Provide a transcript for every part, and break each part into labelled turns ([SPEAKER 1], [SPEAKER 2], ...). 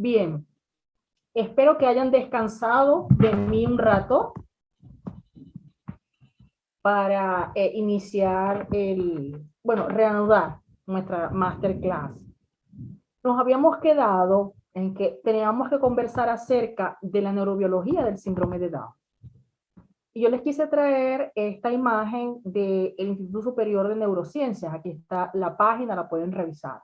[SPEAKER 1] Bien, espero que hayan descansado de mí un rato para iniciar reanudar nuestra masterclass. Nos habíamos quedado en que teníamos que conversar acerca de la neurobiología del síndrome de Down. Y yo les quise traer esta imagen del Instituto Superior de Neurociencias. Aquí está la página, la pueden revisar.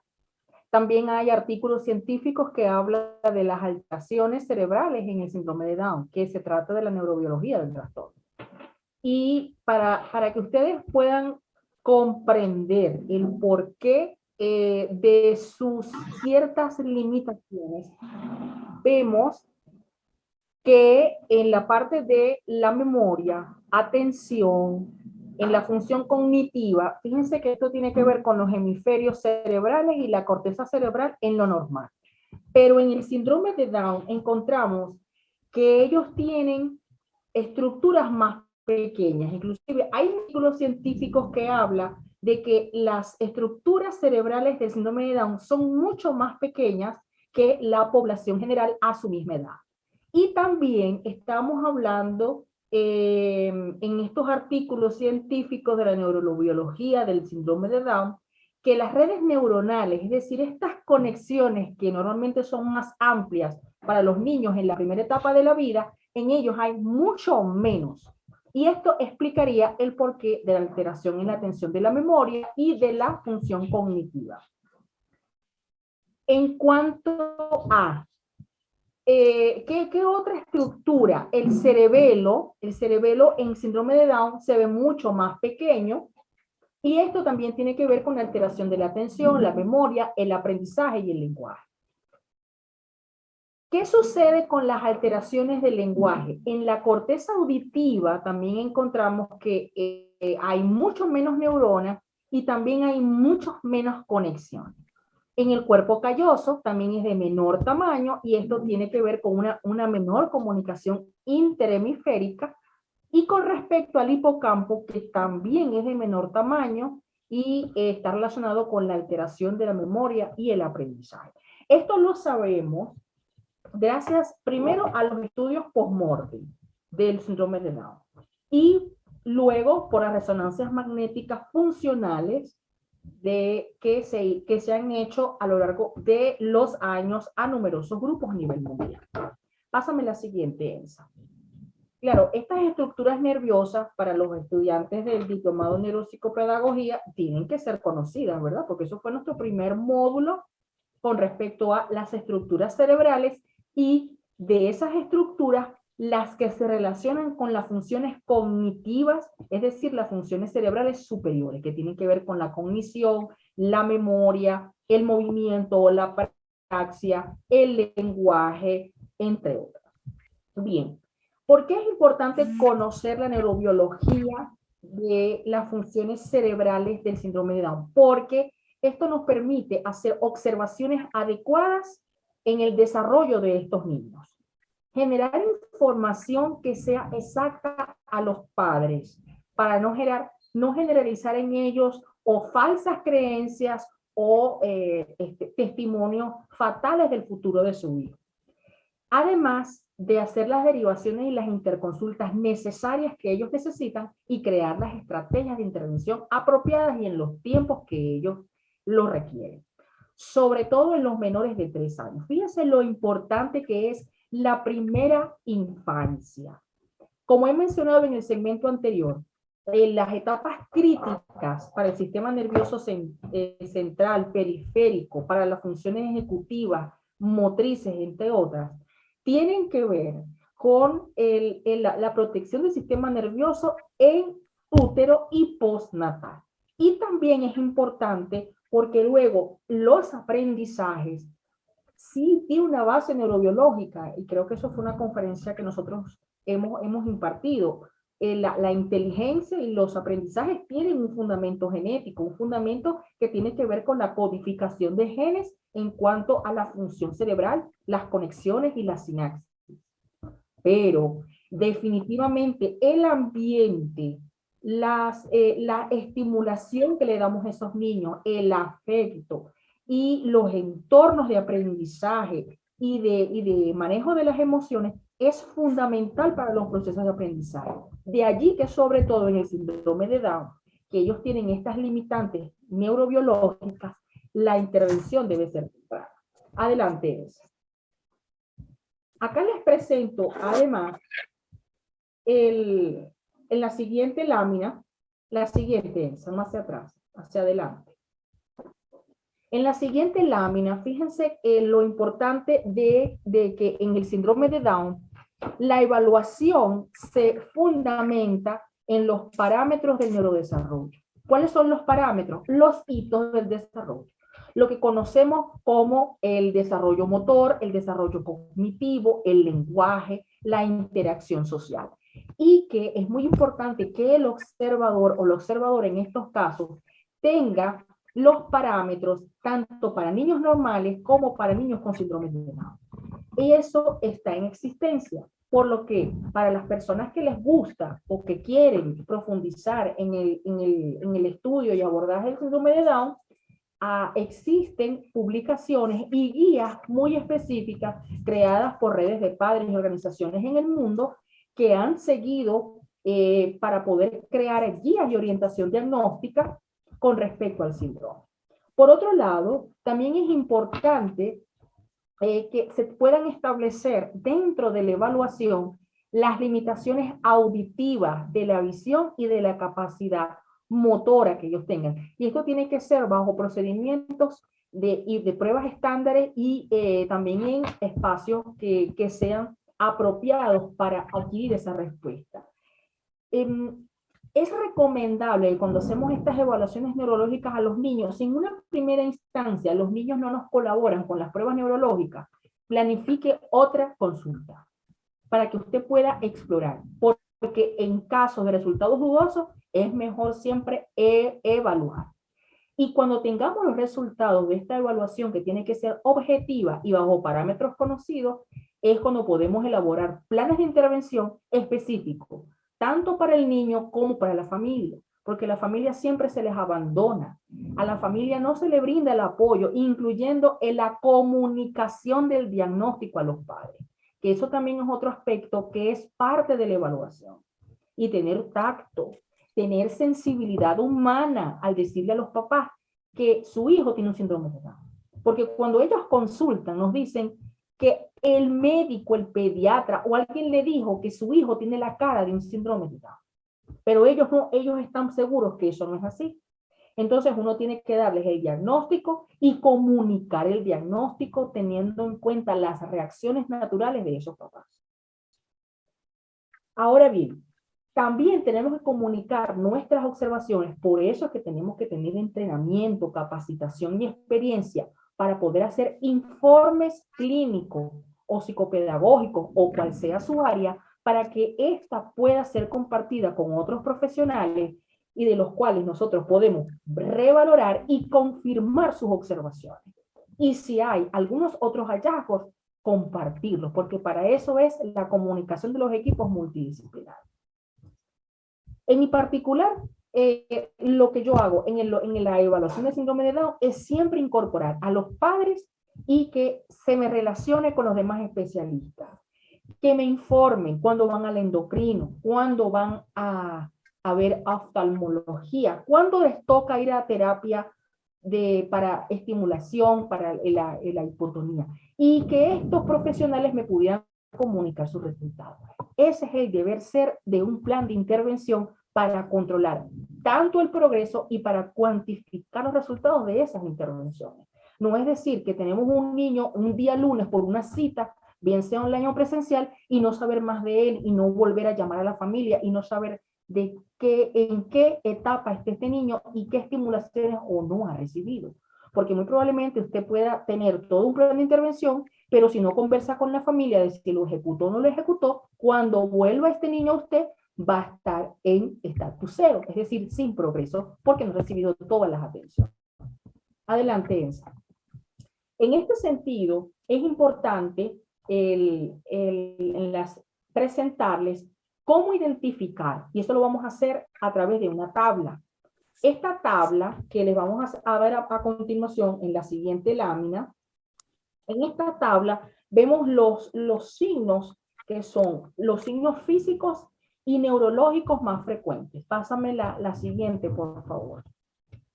[SPEAKER 1] También hay artículos científicos que hablan de las alteraciones cerebrales en el síndrome de Down, que se trata de la neurobiología del trastorno. Y para que ustedes puedan comprender el porqué de sus ciertas limitaciones, vemos que en la parte de la memoria, atención, en la función cognitiva, fíjense que esto tiene que ver con los hemisferios cerebrales y la corteza cerebral en lo normal. Pero en el síndrome de Down encontramos que ellos tienen estructuras más pequeñas. Inclusive hay artículos científicos que hablan de que las estructuras cerebrales del síndrome de Down son mucho más pequeñas que la población general a su misma edad. Y también estamos hablando en estos artículos científicos de la neurobiología del síndrome de Down, que las redes neuronales, es decir, estas conexiones que normalmente son más amplias para los niños en la primera etapa de la vida, en ellos hay mucho menos. Y esto explicaría el porqué de la alteración en la atención de la memoria y de la función cognitiva. En cuanto a ¿qué otra estructura? El cerebelo en síndrome de Down se ve mucho más pequeño y esto también tiene que ver con la alteración de la atención, la memoria, el aprendizaje y el lenguaje. ¿Qué sucede con las alteraciones del lenguaje? En la corteza auditiva también encontramos que hay mucho menos neuronas y también hay muchos menos conexiones. En el cuerpo calloso también es de menor tamaño y esto tiene que ver con una menor comunicación interhemisférica. Y con respecto al hipocampo, que también es de menor tamaño y está relacionado con la alteración de la memoria y el aprendizaje. Esto lo sabemos gracias primero a los estudios post-mortem del síndrome de Down y luego por las resonancias magnéticas funcionales que se han hecho a lo largo de los años a numerosos grupos a nivel mundial. Pásame la siguiente, Elsa. Claro, estas estructuras nerviosas para los estudiantes del diplomado en neuropsicopedagogía tienen que ser conocidas, ¿verdad? Porque eso fue nuestro primer módulo con respecto a las estructuras cerebrales y de esas estructuras, las que se relacionan con las funciones cognitivas, es decir, las funciones cerebrales superiores, que tienen que ver con la cognición, la memoria, el movimiento, la praxia, el lenguaje, entre otras. Bien, ¿por qué es importante conocer la neurobiología de las funciones cerebrales del síndrome de Down? Porque esto nos permite hacer observaciones adecuadas en el desarrollo de estos niños. Generar información que sea exacta a los padres para no generalizar en ellos o falsas creencias o testimonios fatales del futuro de su hijo. Además de hacer las derivaciones y las interconsultas necesarias que ellos necesitan y crear las estrategias de intervención apropiadas y en los tiempos que ellos lo requieren. Sobre todo en los menores de 3 años. Fíjense lo importante que es la primera infancia. Como he mencionado en el segmento anterior, en las etapas críticas para el sistema nervioso central, periférico, para las funciones ejecutivas, motrices, entre otras, tienen que ver con la protección del sistema nervioso en útero y postnatal. Y también es importante porque luego los aprendizajes sí tiene una base neurobiológica, y creo que eso fue una conferencia que nosotros hemos impartido. La inteligencia y los aprendizajes tienen un fundamento genético, un fundamento que tiene que ver con la codificación de genes en cuanto a la función cerebral, las conexiones y la sinapsis. Pero definitivamente el ambiente, la estimulación que le damos a esos niños, el afecto y los entornos de aprendizaje y de manejo de las emociones es fundamental para los procesos de aprendizaje. De allí que sobre todo en el síndrome de Down, que ellos tienen estas limitantes neurobiológicas, la intervención debe ser temprana. Adelante, Elsa. Acá les presento además en la siguiente lámina, la siguiente, Elsa, más hacia atrás, hacia adelante. En la siguiente lámina, fíjense lo importante de que en el síndrome de Down, la evaluación se fundamenta en los parámetros del neurodesarrollo. ¿Cuáles son los parámetros? Los hitos del desarrollo. Lo que conocemos como el desarrollo motor, el desarrollo cognitivo, el lenguaje, la interacción social. Y que es muy importante que el observador o la observadora en estos casos tenga los parámetros tanto para niños normales como para niños con síndrome de Down. Y eso está en existencia, por lo que para las personas que les gusta o que quieren profundizar en el estudio y abordaje del síndrome de Down, existen publicaciones y guías muy específicas creadas por redes de padres y organizaciones en el mundo que han seguido para poder crear guías y orientación diagnóstica con respecto al síndrome. Por otro lado, también es importante que se puedan establecer dentro de la evaluación las limitaciones auditivas de la visión y de la capacidad motora que ellos tengan. Y esto tiene que ser bajo procedimientos de pruebas estándares y también en espacios que sean apropiados para adquirir esa respuesta. Es recomendable cuando hacemos estas evaluaciones neurológicas a los niños, si en una primera instancia los niños no nos colaboran con las pruebas neurológicas, planifique otra consulta para que usted pueda explorar, porque en caso de resultados dudosos es mejor siempre evaluar. Y cuando tengamos los resultados de esta evaluación, que tiene que ser objetiva y bajo parámetros conocidos, es cuando podemos elaborar planes de intervención específicos, tanto para el niño como para la familia, porque la familia siempre se les abandona. A la familia no se le brinda el apoyo, incluyendo en la comunicación del diagnóstico a los padres, que eso también es otro aspecto que es parte de la evaluación. Y tener tacto, tener sensibilidad humana al decirle a los papás que su hijo tiene un síndrome de Down. Porque cuando ellos consultan, nos dicen que el médico, el pediatra o alguien le dijo que su hijo tiene la cara de un síndrome de Down. Pero ellos están seguros que eso no es así. Entonces uno tiene que darles el diagnóstico y comunicar el diagnóstico teniendo en cuenta las reacciones naturales de esos papás. Ahora bien, también tenemos que comunicar nuestras observaciones, por eso es que tenemos que tener entrenamiento, capacitación y experiencia para poder hacer informes clínicos o psicopedagógicos o cual sea su área, para que ésta pueda ser compartida con otros profesionales y de los cuales nosotros podemos revalorar y confirmar sus observaciones. Y si hay algunos otros hallazgos, compartirlos, porque para eso es la comunicación de los equipos multidisciplinarios. En mi particular, lo que yo hago en la evaluación de síndrome de Down es siempre incorporar a los padres y que se me relacione con los demás especialistas, que me informen cuando van al endocrino, cuando van a ver oftalmología, cuando les toca ir a terapia para estimulación, para la hipotonía, y que estos profesionales me pudieran comunicar sus resultados. Ese es el deber ser de un plan de intervención para controlar tanto el progreso y para cuantificar los resultados de esas intervenciones. No es decir que tenemos un niño un día lunes por una cita, bien sea online o presencial, y no saber más de él y no volver a llamar a la familia y no saber en qué etapa está este niño y qué estimulaciones o no ha recibido. Porque muy probablemente usted pueda tener todo un plan de intervención, pero si no conversa con la familia de si lo ejecutó o no lo ejecutó, cuando vuelva este niño a usted, va a estar en estatus cero, es decir, sin progreso, porque no ha recibido todas las atenciones. Adelante, Ensa. En este sentido, es importante presentarles cómo identificar, y esto lo vamos a hacer a través de una tabla. Esta tabla que les vamos a ver a continuación en la siguiente lámina, en esta tabla vemos los signos que son los signos físicos y neurológicos más frecuentes. Pásame la siguiente, por favor.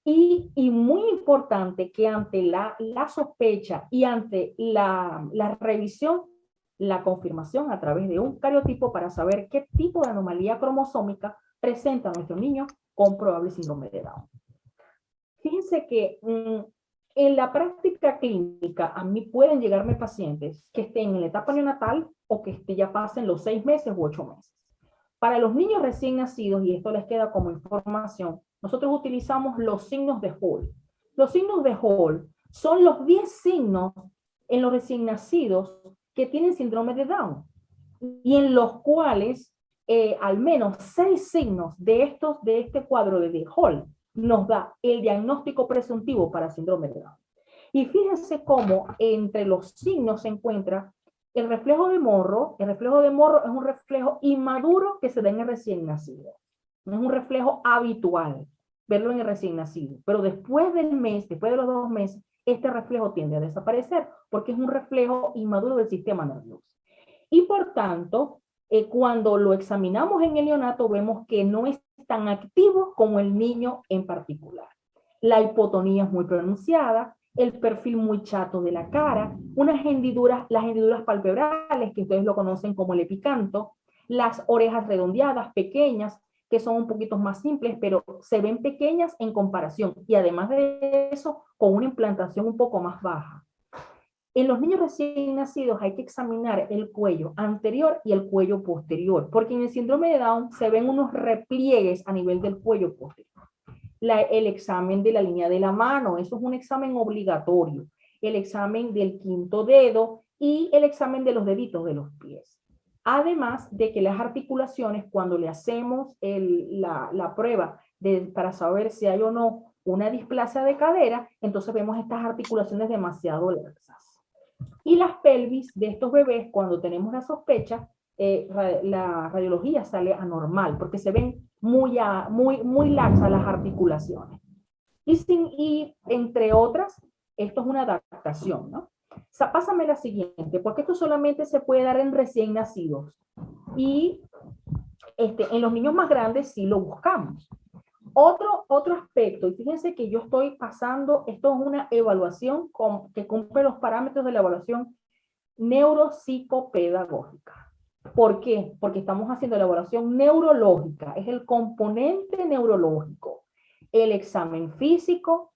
[SPEAKER 1] Y muy importante que ante la sospecha y ante la revisión, la confirmación a través de un cariotipo para saber qué tipo de anomalía cromosómica presenta nuestro niño con probable síndrome de Down. Fíjense que en la práctica clínica a mí pueden llegarme pacientes que estén en la etapa neonatal o que ya pasen los 6 meses u 8 meses. Para los niños recién nacidos, y esto les queda como información, nosotros utilizamos los signos de Hall. Los signos de Hall son los 10 signos en los recién nacidos que tienen síndrome de Down y en los cuales al menos 6 signos de este cuadro de Hall nos da el diagnóstico presuntivo para síndrome de Down. Y fíjense cómo entre los signos se encuentra el reflejo de morro. El reflejo de morro es un reflejo inmaduro que se da en el recién nacido. No es un reflejo habitual verlo en el recién nacido. Pero después del mes, después de los 2 meses, este reflejo tiende a desaparecer porque es un reflejo inmaduro del sistema nervioso. Y por tanto, cuando lo examinamos en el neonato, vemos que no es tan activo como el niño en particular. La hipotonía es muy pronunciada, el perfil muy chato de la cara, las hendiduras palpebrales, que ustedes lo conocen como el epicanto, las orejas redondeadas, pequeñas, que son un poquito más simples, pero se ven pequeñas en comparación, y además de eso, con una implantación un poco más baja. En los niños recién nacidos hay que examinar el cuello anterior y el cuello posterior, porque en el síndrome de Down se ven unos repliegues a nivel del cuello posterior. El examen de la línea de la mano, eso es un examen obligatorio. El examen del quinto dedo y el examen de los deditos de los pies. Además de que las articulaciones, cuando le hacemos la prueba para saber si hay o no una displasia de cadera, entonces vemos estas articulaciones demasiado laxas. Y las pelvis de estos bebés, cuando tenemos la sospecha, la radiología sale anormal, porque se ven muy laxas las articulaciones. Y entre otras, esto es una adaptación, ¿no? O sea, pásame la siguiente, porque esto solamente se puede dar en recién nacidos. Y en los niños más grandes sí lo buscamos. Otro aspecto, y fíjense que yo estoy pasando, esto es una evaluación que cumple los parámetros de la evaluación neuropsicopedagógica. ¿Por qué? Porque estamos haciendo la evaluación neurológica, es el componente neurológico, el examen físico,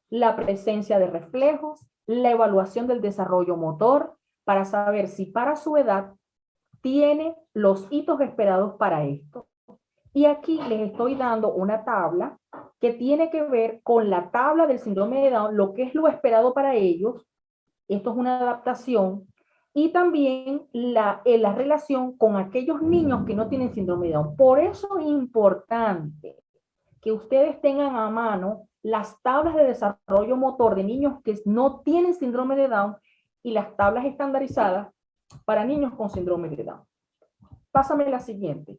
[SPEAKER 1] la presencia de reflejos, la evaluación del desarrollo motor, para saber si para su edad tiene los hitos esperados para esto. Y aquí les estoy dando una tabla que tiene que ver con la tabla del síndrome de Down, lo que es lo esperado para ellos. Esto es una adaptación. Y también la relación con aquellos niños que no tienen síndrome de Down. Por eso es importante que ustedes tengan a mano las tablas de desarrollo motor de niños que no tienen síndrome de Down y las tablas estandarizadas para niños con síndrome de Down. Pásame la siguiente.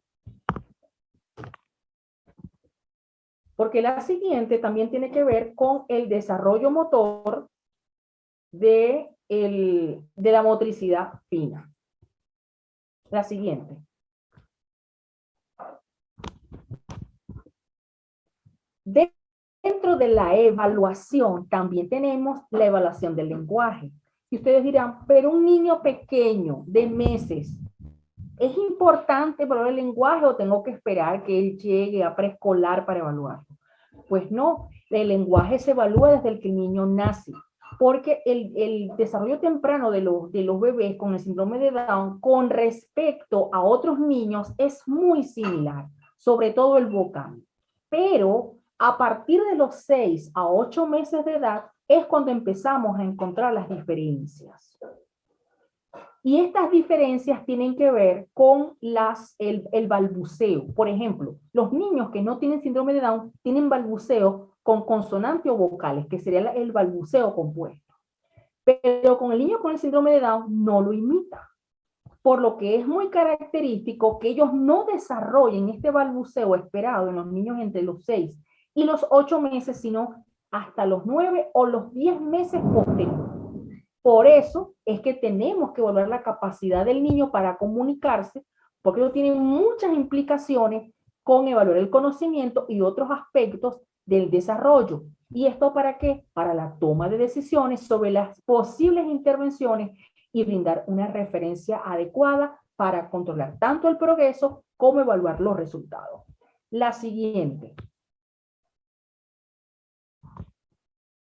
[SPEAKER 1] Porque la siguiente también tiene que ver con el desarrollo motor de la motricidad fina. La siguiente. Dentro de la evaluación también tenemos la evaluación del lenguaje. Y ustedes dirán, pero un niño pequeño de meses, ¿es importante evaluar el lenguaje o tengo que esperar que él llegue a preescolar para evaluarlo? Pues no, el lenguaje se evalúa desde el que el niño nace, porque el desarrollo temprano de los bebés con el síndrome de Down con respecto a otros niños es muy similar, sobre todo el vocal. Pero a partir de los 6 a 8 meses de edad es cuando empezamos a encontrar las diferencias. Y estas diferencias tienen que ver con el balbuceo. Por ejemplo, los niños que no tienen síndrome de Down tienen balbuceo con consonante o vocales, que sería el balbuceo compuesto. Pero con el niño con el síndrome de Down no lo imita. Por lo que es muy característico que ellos no desarrollen este balbuceo esperado en los niños entre los 6 y los 8 meses, sino hasta los 9 o los 10 meses posteriores. Por eso es que tenemos que evaluar la capacidad del niño para comunicarse, porque eso tiene muchas implicaciones con evaluar el conocimiento y otros aspectos del desarrollo. ¿Y esto para qué? Para la toma de decisiones sobre las posibles intervenciones y brindar una referencia adecuada para controlar tanto el progreso como evaluar los resultados. La siguiente.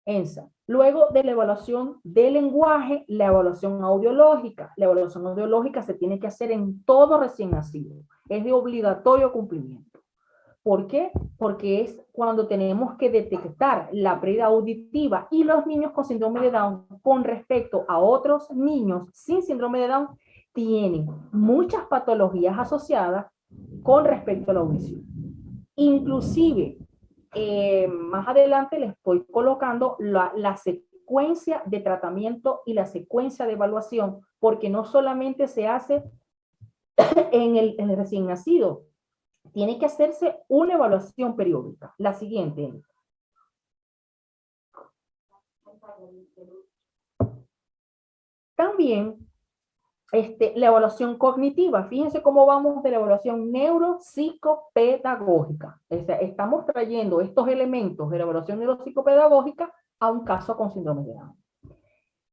[SPEAKER 1] ENSA. Luego de la evaluación del lenguaje, la evaluación audiológica. La evaluación audiológica se tiene que hacer en todo recién nacido. Es de obligatorio cumplimiento. ¿Por qué? Porque es cuando tenemos que detectar la pérdida auditiva y los niños con síndrome de Down con respecto a otros niños sin síndrome de Down tienen muchas patologías asociadas con respecto a la audición. Inclusive, más adelante les estoy colocando la secuencia de tratamiento y la secuencia de evaluación, porque no solamente se hace en el recién nacido, tiene que hacerse una evaluación periódica. La siguiente. También la evaluación cognitiva. Fíjense cómo vamos de la evaluación neuropsicopedagógica. O sea, estamos trayendo estos elementos de la evaluación neuropsicopedagógica a un caso con síndrome de Down.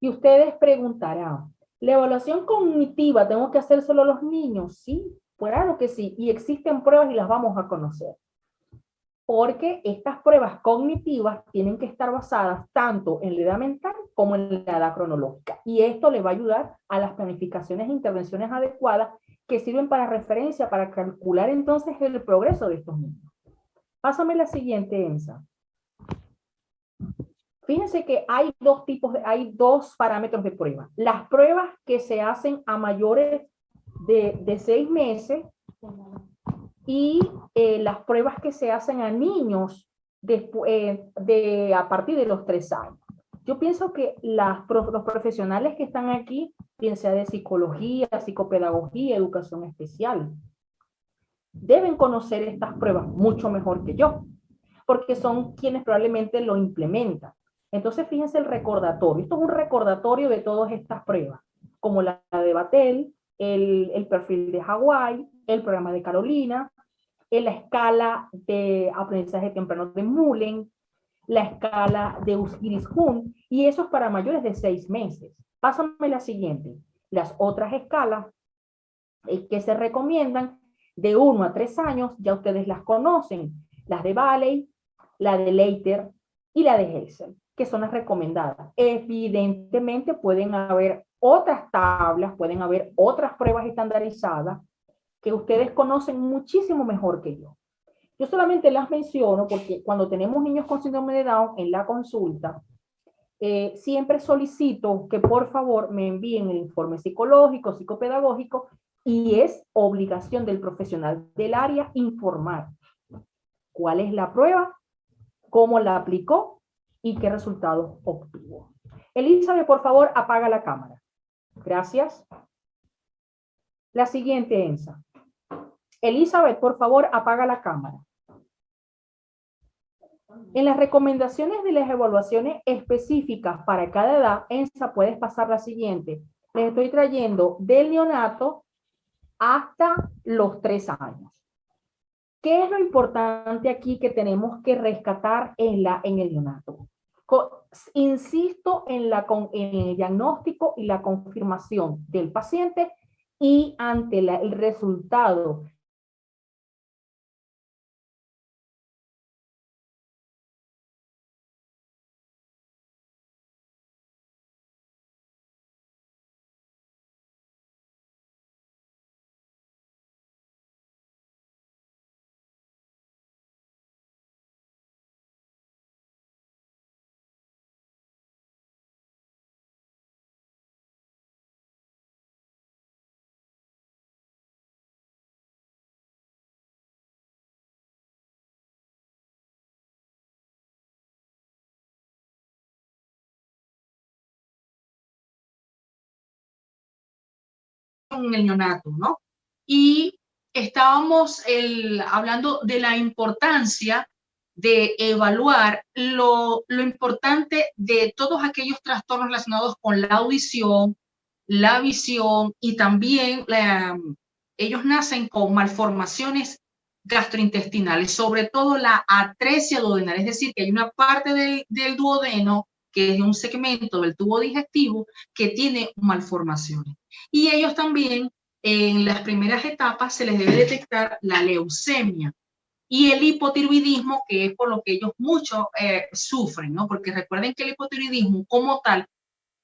[SPEAKER 1] Y ustedes preguntarán, ¿la evaluación cognitiva tengo que hacer solo a los niños? Sí, claro que sí. Y existen pruebas y las vamos a conocer. Porque estas pruebas cognitivas tienen que estar basadas tanto en la edad mental como en la edad cronológica. Y esto le va a ayudar a las planificaciones e intervenciones adecuadas que sirven para referencia, para calcular entonces el progreso de estos niños. Pásame la siguiente, Ensa. Fíjense que hay dos parámetros de prueba. Las pruebas que se hacen a mayores de 6 meses y las pruebas que se hacen a niños a partir de los 3 años. Yo pienso que los profesionales que están aquí, bien sea de psicología, psicopedagogía, educación especial, deben conocer estas pruebas mucho mejor que yo, porque son quienes probablemente lo implementan. Entonces, fíjense el recordatorio. Esto es un recordatorio de todas estas pruebas, como la de Battelle, el perfil de Hawái, el programa de Carolina, en la escala de aprendizaje temprano de Mullen, la escala de Iris-Hunt, y eso es para mayores de 6 meses. Pásame la siguiente. Las otras escalas que se recomiendan de 1 a 3 años, ya ustedes las conocen, las de Bailey, la de Leiter y la de Hessel, que son las recomendadas. Evidentemente pueden haber otras tablas, pueden haber otras pruebas estandarizadas, que ustedes conocen muchísimo mejor que yo. Yo solamente las menciono porque cuando tenemos niños con síndrome de Down en la consulta, siempre solicito que por favor me envíen el informe psicológico, psicopedagógico, y es obligación del profesional del área informar cuál es la prueba, cómo la aplicó y qué resultados obtuvo. Elizabeth, por favor, apaga la cámara. Gracias. La siguiente, Ensa. Elizabeth, por favor, apaga la cámara. En las recomendaciones de las evaluaciones específicas para cada edad, Ensa, puedes pasar la siguiente. Les estoy trayendo del neonato hasta los 3 años. ¿Qué es lo importante aquí que tenemos que rescatar en el neonato? Insisto en el diagnóstico y la confirmación del paciente y ante el resultado
[SPEAKER 2] en el neonato, ¿no? Y estábamos hablando de la importancia de evaluar lo importante de todos aquellos trastornos relacionados con la audición, la visión y también ellos nacen con malformaciones gastrointestinales, sobre todo la atresia duodenal, es decir, que hay una parte del duodeno, que es un segmento del tubo digestivo, que tiene malformaciones. Y ellos también, en las primeras etapas, se les debe detectar la leucemia y el hipotiroidismo, que es por lo que ellos mucho sufren, ¿no? Porque recuerden que el hipotiroidismo como tal,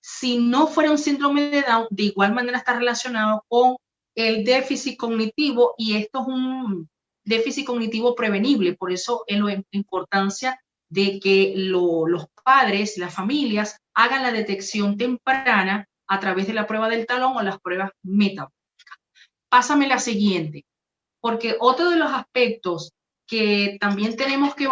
[SPEAKER 2] si no fuera un síndrome de Down, de igual manera está relacionado con el déficit cognitivo, y esto es un déficit cognitivo prevenible. Por eso es la importancia de que los padres, las familias, hagan la detección temprana a través de la prueba del talón o las pruebas metabólicas. Pásame la siguiente, porque otro de los aspectos que también tenemos que evaluar